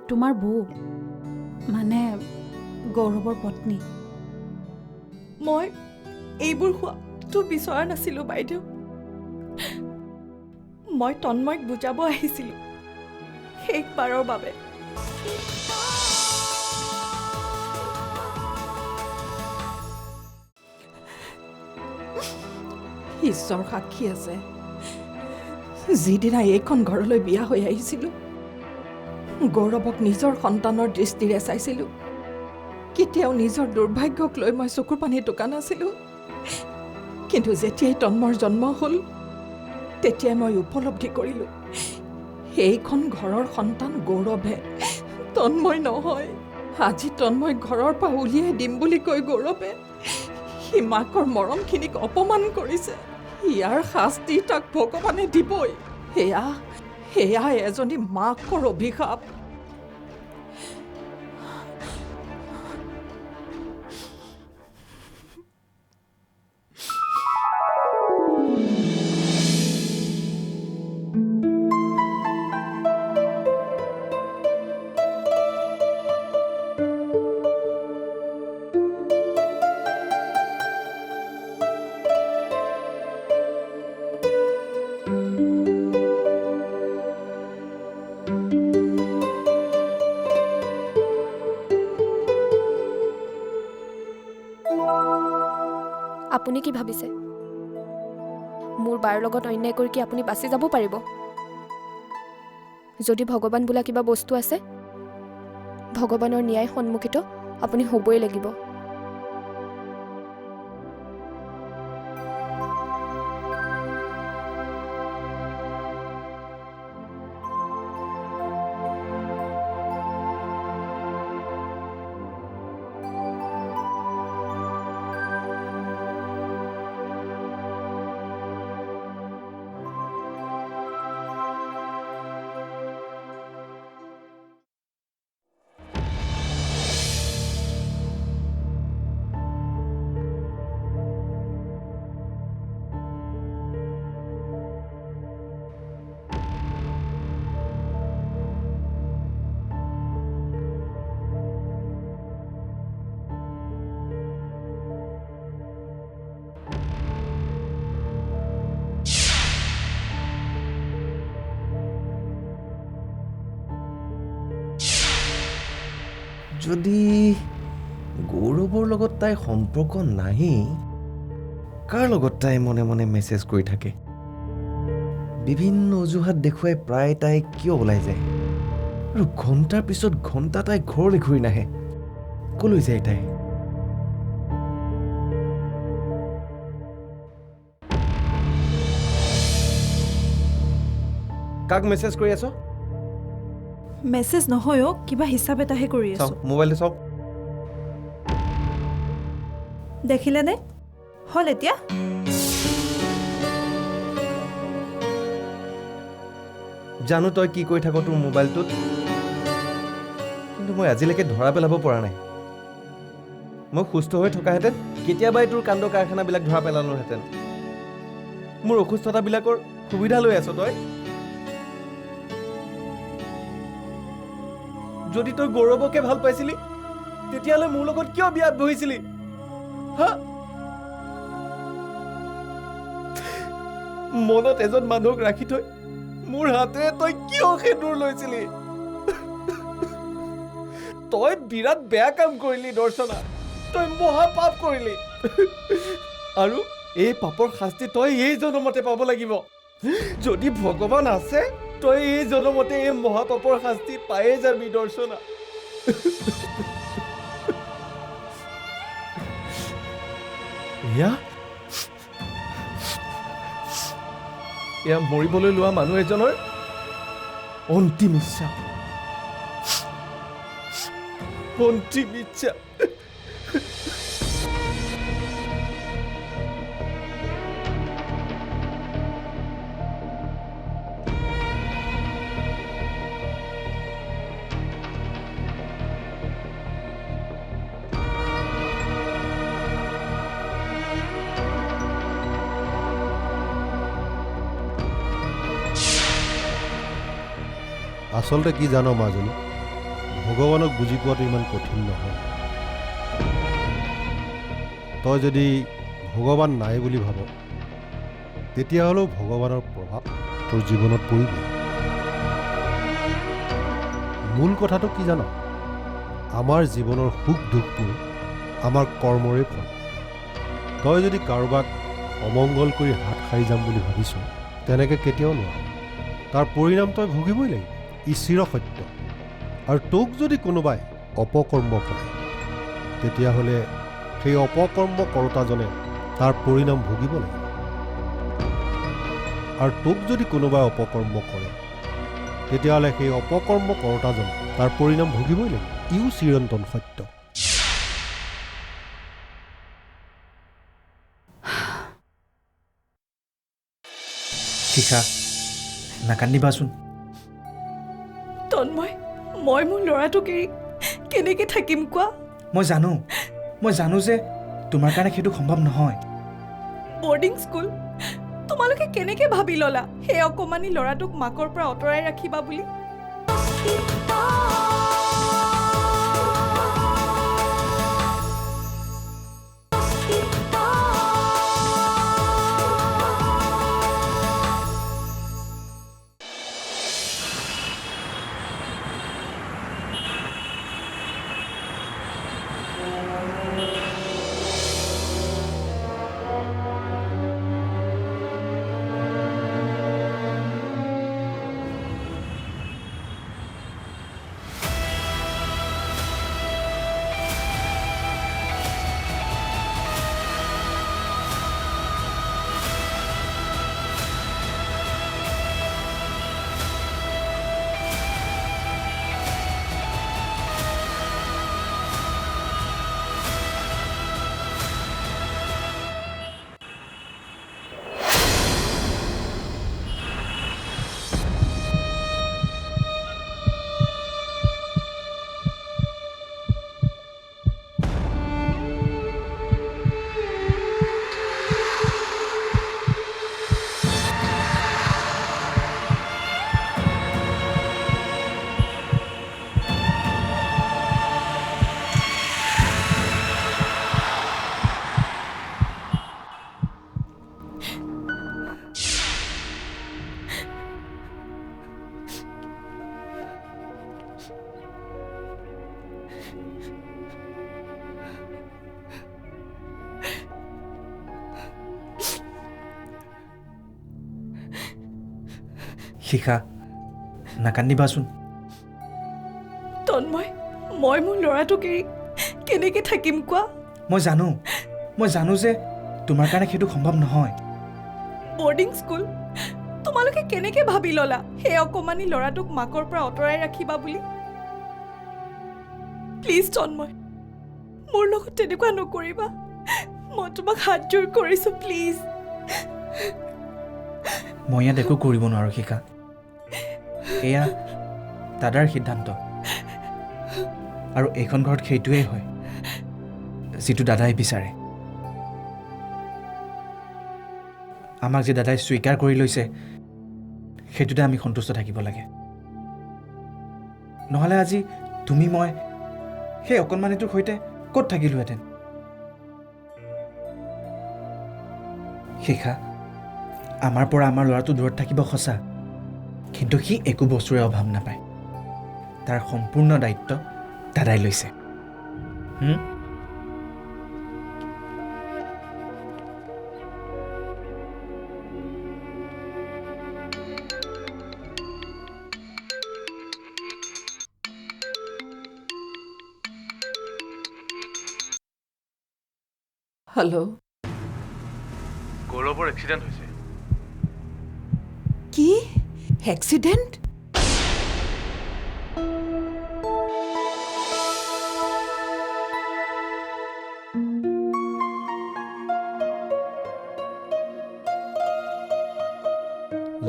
তোমাৰ বৌ মানে গৌৰৱৰ পত্নী। মই এইবোৰ হোৱাটো বিচৰা নাছিলোঁ বাইদেউ। মই তন্ময়ক বুজাব আহিছিলোঁ শেষবাৰৰ বাবে। ঈশ্বৰ সাক্ষী আছে, যিদিনা এইখন ঘৰলৈ বিয়া হৈ আহিছিলোঁ গৌৰৱক নিজৰ সন্তানৰ দৃষ্টিৰে চাইছিলোঁ। কেতিয়াও নিজৰ দুৰ্ভাগ্যক লৈ মই চকুৰ পানী টুকা নাছিলোঁ। কিন্তু যেতিয়াই তন্ময়ৰ জন্ম হ'ল তেতিয়াই মই উপলব্ধি কৰিলোঁ এইখন ঘৰৰ সন্তান গৌৰৱহে, তন্ময় নহয়। আজি তন্ময় ঘৰৰ পৰা উলিয়াই দিম বুলি কৈ গৌৰৱে সি মাকৰ মৰমখিনিক অপমান কৰিছে। ইয়াৰ শাস্তি তাক ভগৱানে দিবই। সেয়া এজনী মাকৰ অভিশাপ। আপুনি কি ভাবিছে মোৰ বাৰ লগত অন্যায় কৰি কি আপুনি বাচি যাব পাৰিব? যদি ভগৱান বোলা কিবা বস্তু আছে, ভগৱানৰ ন্যায় সন্মুখীত আপুনি হ'বই লাগিব। যদি গৌৰৱৰ লগত তাইৰ সম্পৰ্ক নাহি, কাৰ লগত তাই মনে মনে মেছেজ কৰি থাকে? বিভিন্ন অজুহাত দেখুৱাই প্ৰায় তাই কিয় ওলাই যায় আৰু ঘণ্টাৰ পিছত ঘণ্টা তাই ঘৰলৈ ঘূৰি নাহে? কলৈ যায় তাই? কাক মেছেজ কৰি আছ? মেছেজ নহয় অ', কিবা হিচাপ এটাহে কৰি আছোঁ। মোবাইলটো চাওক। দেখিলেনে? হ'ল এতিয়া? জানো তই কি কৰি থাক তোৰ মোবাইলটোত, কিন্তু মই আজিলৈকে ধৰা পেলাব পৰা নাই। মই সুস্থ হৈ থকাহেঁতেন কেতিয়াবাই তোৰ কাণ্ড কাৰখানাবিলাক ধৰা পেলালোহেঁতেন। মোৰ অসুস্থতাবিলাকৰ সুবিধা লৈ আছ তই। যদি তই গৌৰৱকে ভাল পাইছিলি তেতিয়াহ'লে মোৰ লগত কিয় বিয়াত বহিছিলি? হা? মনত এজন মানুহক ৰাখি থৈ মোৰ হাতেৰে তই কিয় সেন্দুৰ লৈছিলি? তই বিৰাট বেয়া কাম কৰিলি দৰ্শনা, তই মহা পাপ কৰিলি। আৰু এই পাপৰ শাস্তি তই এই জনমতে পাব লাগিব। যদি ভগৱান আছে তই এই জনমতে এই মহাপাপৰ শাস্তি পায়ে যাবি দৰ্শনা। এয়া মৰিবলৈ লোৱা মানুহ এজনৰ অন্তিম ইচ্ছা। অন্তিম ইচ্ছা। আচলতে কি জানো মাজনী, ভগৱানক বুজি পোৱাটো ইমান কঠিন নহয়। তই যদি ভগৱান নাই বুলি ভাব, তেতিয়াহ'লেও ভগৱানৰ প্ৰভাৱ তোৰ জীৱনত পৰিব। মূল কথাটো কি জান? আমাৰ জীৱনৰ সুখ দুখবোৰ আমাৰ কৰ্মৰে ফল। তই যদি কাৰোবাক অমংগল কৰি হাত সাৰি যাম বুলি ভাবিছ, তেনেকৈ কেতিয়াও নোৱাৰ। তাৰ পৰিণাম তই ভুগিবই লাগিব, ই চিৰ সত্য। আৰু তোক যদি কোনোবাই অপকৰ্ম কৰে, তেতিয়াহ'লে সেই অপকৰ্ম কৰোতাজনে তাৰ পৰিণাম ভুগিব লাগিব। আৰু তোক যদি কোনোবাই অপকৰ্ম কৰে, তেতিয়াহ'লে সেই অপকৰ্ম কৰোতাজনে তাৰ পৰিণাম ভুগিবই লাগিব, ইও চিৰন্তন সত্য। শিখা, নাকান্দিবাচোন। তন্ময়, মই মোৰ ল'ৰাটোক এৰি কেনেকৈ থাকিম কোৱা? মই জানো যে তোমাৰ কাৰণে সেইটো সম্ভৱ নহয়। বৰ্ডিং স্কুল, তোমালোকে কেনেকৈ ভাবি ল'লা সেই অকণমানি ল'ৰাটোক মাকৰ পৰা আঁতৰাই ৰাখিবা বুলি? শিখা, নাকান্দিবাচোন। তন্ময়, মই মোৰ ল'ৰাটোক এৰি কেনেকৈ থাকিম কোৱা? মই জানো যে তোমাৰ কাৰণে সেইটো সম্ভৱ নহয়। বৰ্ডিং স্কুল, তোমালোকে কেনেকৈ ভাবি ল'লা সেই অকণমানি ল'ৰাটোক মাকৰ পৰা আঁতৰাই ৰাখিবা বুলি? প্লিজ তন্ময়, মোৰ লগত তেনেকুৱা নকৰিবা। মই তোমাক হাত জোৰ কৰিছোঁ, প্লিজ। মই ইয়াত একো কৰিব নোৱাৰোঁ শিখা। এয়া দাদাৰ সিদ্ধান্ত, আৰু এইখন ঘৰত সেইটোৱেই হয় যিটো দাদাই বিচাৰে। আমাক যে দাদাই স্বীকাৰ কৰি লৈছে, সেইটোতে আমি সন্তুষ্ট থাকিব লাগে। নহ'লে আজি তুমি মই সেই অকণমানিটোৰ সৈতে ক'ত থাকিলোহেঁতেন? শিখা, আমাৰ পৰা আমাৰ ল'ৰাটো দূৰত থাকিব সঁচা, কিন্তু সি একো বস্তুৰে অভাৱ নাপায়। তাৰ সম্পূৰ্ণ দায়িত্ব দাদাই লৈছে। হেল্ল', গৌৰৱৰ এক্সিডেণ্ট হৈছে। কি এক্সিডেণ্ট?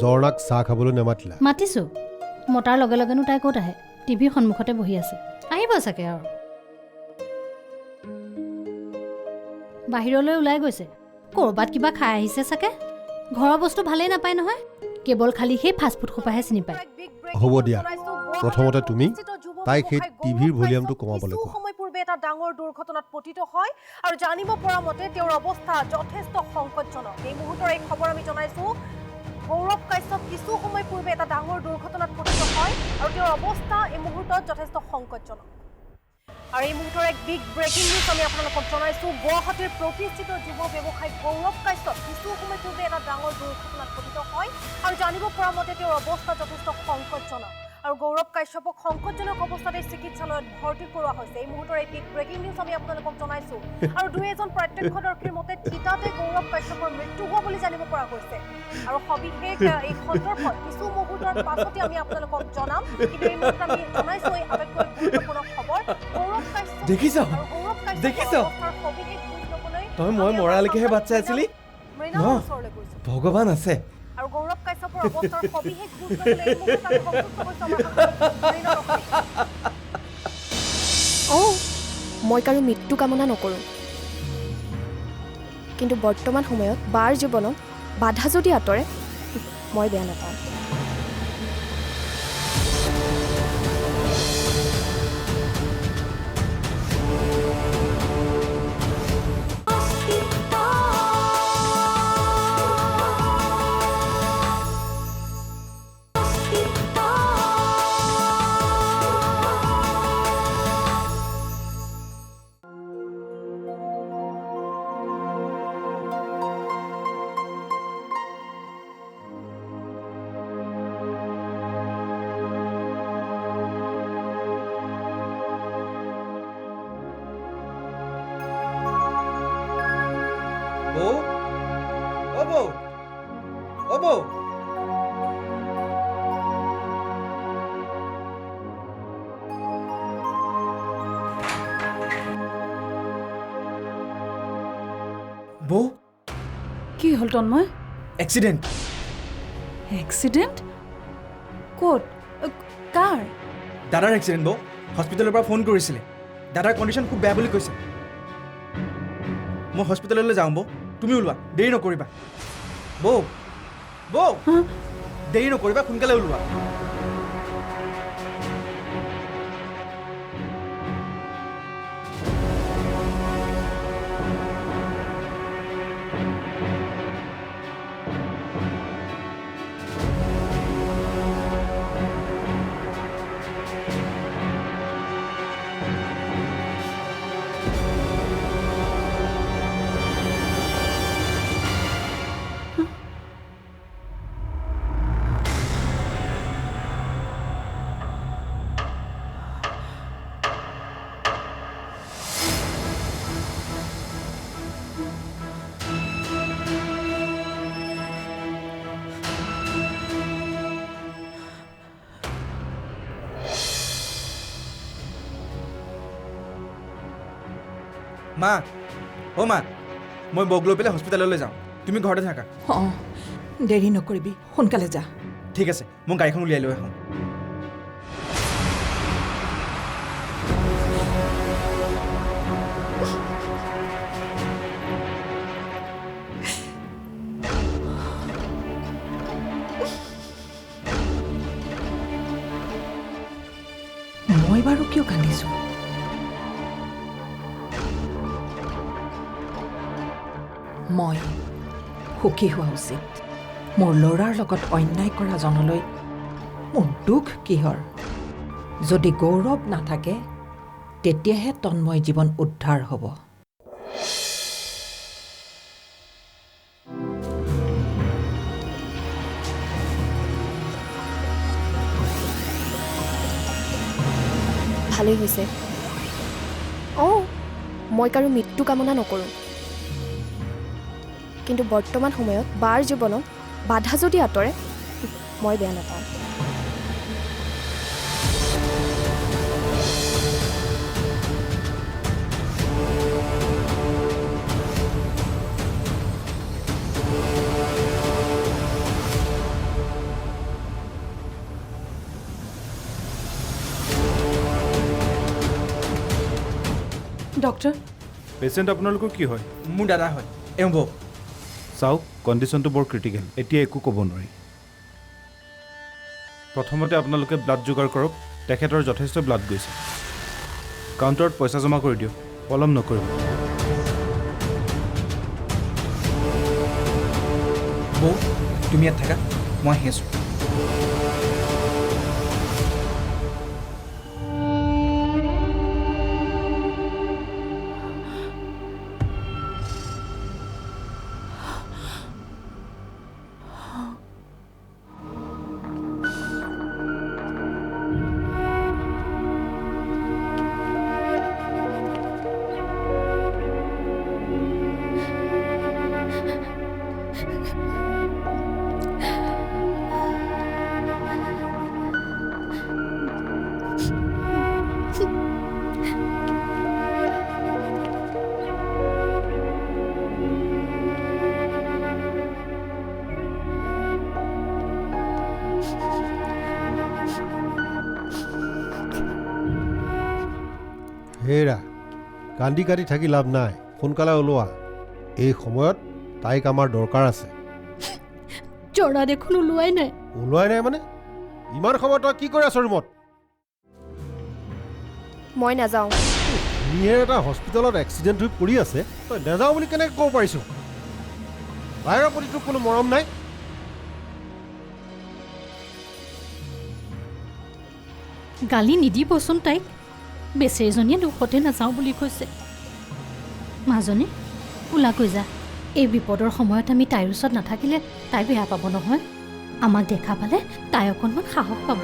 জৰ্ণাক চাহ খাবলৈ নেমাতিলা? মাতিছোঁ। মতাৰ লগে লগেনো তাই ক'ত আহে? টিভিৰ সন্মুখতে বহি আছে, আহিব চাগে আৰু। বাহিৰলৈ ওলাই গৈছে, ক'ৰবাত কিবা খাই আহিছে চাগে। ঘৰৰ বস্তু ভালেই নাপায় নহয়, কেৱল খালি সেই ফাষ্টফুড সোপাহে চিনি পায়। হ'ব দিয়া, প্ৰথমতে তুমি তাইক সেই টিভিৰ ভলিউমটো কমাবলৈ কোৱা। সময় পূৰ্বে এটা ডাঙৰ দুৰ্ঘটনাত পতিত হয় আৰু জানিব পৰা মতে তেওঁৰ অৱস্থা যথেষ্ট সংকটজনক। এই মুহূৰ্তৰ এই খবৰ আমি জনাইছোঁ গৌৰৱ কাশ্যপ কিছু সময় পূৰ্বে এটা ডাঙৰ দুৰ্ঘটনাত পতিত হয় আৰু তেওঁৰ অৱস্থা এই মুহূৰ্তত যথেষ্ট সংকটজনক। আৰু এই মুহূৰ্তৰ এক বিগ ব্ৰেকিং নিউজ আমি আপোনালোকক জনাইছোঁ। গুৱাহাটীৰ প্ৰতিষ্ঠিত যুৱ ব্যৱসায়ী গৌৰৱ কাশ্যপ কিছু সময় পূৰ্বে এটা ডাঙৰ দুৰ্ঘটনাত পতিত হয় আৰু জানিব পৰা মতে তেওঁৰ অৱস্থা যথেষ্ট সংকটজনক। আৰু গৌৰৱ কাশ্যপক সংকটজনক অৱস্থাতে চিকিৎসালয়ত ভৰ্তি কৰোৱা হৈছে। এই মুহূৰ্তৰ এই বিগ ব্ৰেকিং নিউজ আমি আপোনালোকক জনাইছোঁ। আৰু দুই এজন প্ৰত্যক্ষদৰ্শীৰ মতে থিতাতে গৌৰৱ কাশ্যপৰ মৃত্যু হোৱা বুলি জানিব পৰা গৈছে। আৰু সবিশেষ এই সন্দৰ্ভত কিছু মুহূৰ্তৰ পাছতে আমি আপোনালোকক জনাম। কিন্তু এই মুহূৰ্তত আমি জনাইছোঁ এই আটাইতকৈ গুৰুত্বপূৰ্ণ খবৰ গৌৰৱ কাশ্যপ দেখিছ আৰু গৌৰৱ দেখিছ কাশ্যপৰ অৱস্থাৰ সবিশেষ বুজি ল'বলৈ তই মই মৰালৈকেহে বাট চাই আছিলি মৃণালৰ ওচৰলৈ গৈছোঁ। ভগৱান আছে আৰু গৌৰৱ কাশ্যপৰ অৱস্থাৰ সবিশেষ বুজ ল'বলৈ এই মুহূৰ্তত আমি সংযুক্ত হৈছোঁ আমাৰ মৃণালৰ সৈতে। অঁ মই কাৰো মৃত্যু কামনা নকৰোঁ, কিন্তু বৰ্তমান সময়ত বাৰ জীৱনত বাধা যদি আঁতৰে মই বেয়া নাপাওঁ। বৌ অ বৌ অ বৌ বৌ কি হ'ল তন্ময়? Accident accident? ক'ত? কাৰ? দাদাৰ এক্সিডেণ্ট বৌ। হস্পিটেলৰ পৰা ফোন কৰিছিলে, দাদাৰ কণ্ডিশ্যন খুব বেয়া বুলি কৈছে। মই হস্পিটেললৈ যাওঁ বৌ, তুমি ওলোৱা, দেৰি নকৰিবা। বৌ বৌ দেৰি নকৰিবা, সোনকালে ওলোৱা। মা অ' মা, মই বৌক লৈ পেলাই হস্পিটেললৈ যাওঁ, তুমি ঘৰতে থাকা। অঁ দেৰি নকৰিবি, সোনকালে যা। ঠিক আছে, মই গাড়ীখন উলিয়াই লৈ আহোঁ। মই বাৰু কিয় কান্দিছোঁ? মই সুখী হোৱা উচিত। মোৰ ল'ৰাৰ লগত অন্যায় কৰা জনলৈ মোৰ দুখ কিহৰ? যদি গৌৰৱ নাথাকে তেতিয়াহে তন্ময় জীৱন উদ্ধাৰ হ'ব। ভালেই হৈছে। অঁ মই কাৰো মৃত্যু কামনা নকৰোঁ, কিন্তু বৰ্তমান সময়ত বাৰ জীৱনত বাধা যদি আঁতৰে মই বেয়া নাপাওঁ। ডক্টৰ পেচেণ্ট আপোনালোকৰ কি হয়? মোৰ দাদা হয়। এওঁ বৌ চাওক, কণ্ডিশ্যনটো বৰ ক্ৰিটিকেল, এতিয়া একো ক'ব নোৱাৰি। প্ৰথমতে আপোনালোকে ব্লাড যোগাৰ কৰক, তেখেতৰ যথেষ্ট ব্লাড গৈছে। কাউণ্টাৰত পইচা জমা কৰি দিয়ক, পলম নকৰিব। বৌ, তুমি ইয়াত থাকা, মই আহি আছোঁ। হেৰা, কান্দি কাটি থাকি লাভ নাই, সোনকালে ওলোৱা। এই সময়ত তাইক আমাৰ দৰকাৰ আছে। জৰা দেখোন ওলোৱাই নাই। ওলোৱাই নাই মানে? ইমান সময় তই কি কৰি আছ ৰুমত? মই নাযাওঁ। নিয়ে এটা হস্পিটেলত এক্সিডেণ্ট হৈ পৰি আছে, তই নাযাওঁ বুলি কেনেকৈ ক'ব পাৰিছ? বাহিৰৰ প্ৰতি তোৰ কোনো মৰম নাই? গালি নিদিবচোন তাইক। বেচেৰীজনীয়ে দুখতে নাযাওঁ বুলি কৈছে। মাজনী, ওলাকৈ যা। এই বিপদৰ সময়ত আমি তাইৰ ওচৰত নাথাকিলে তাই বেয়া পাব নহয়। আমাক দেখা পালে তাই অকণমান সাহস পাব।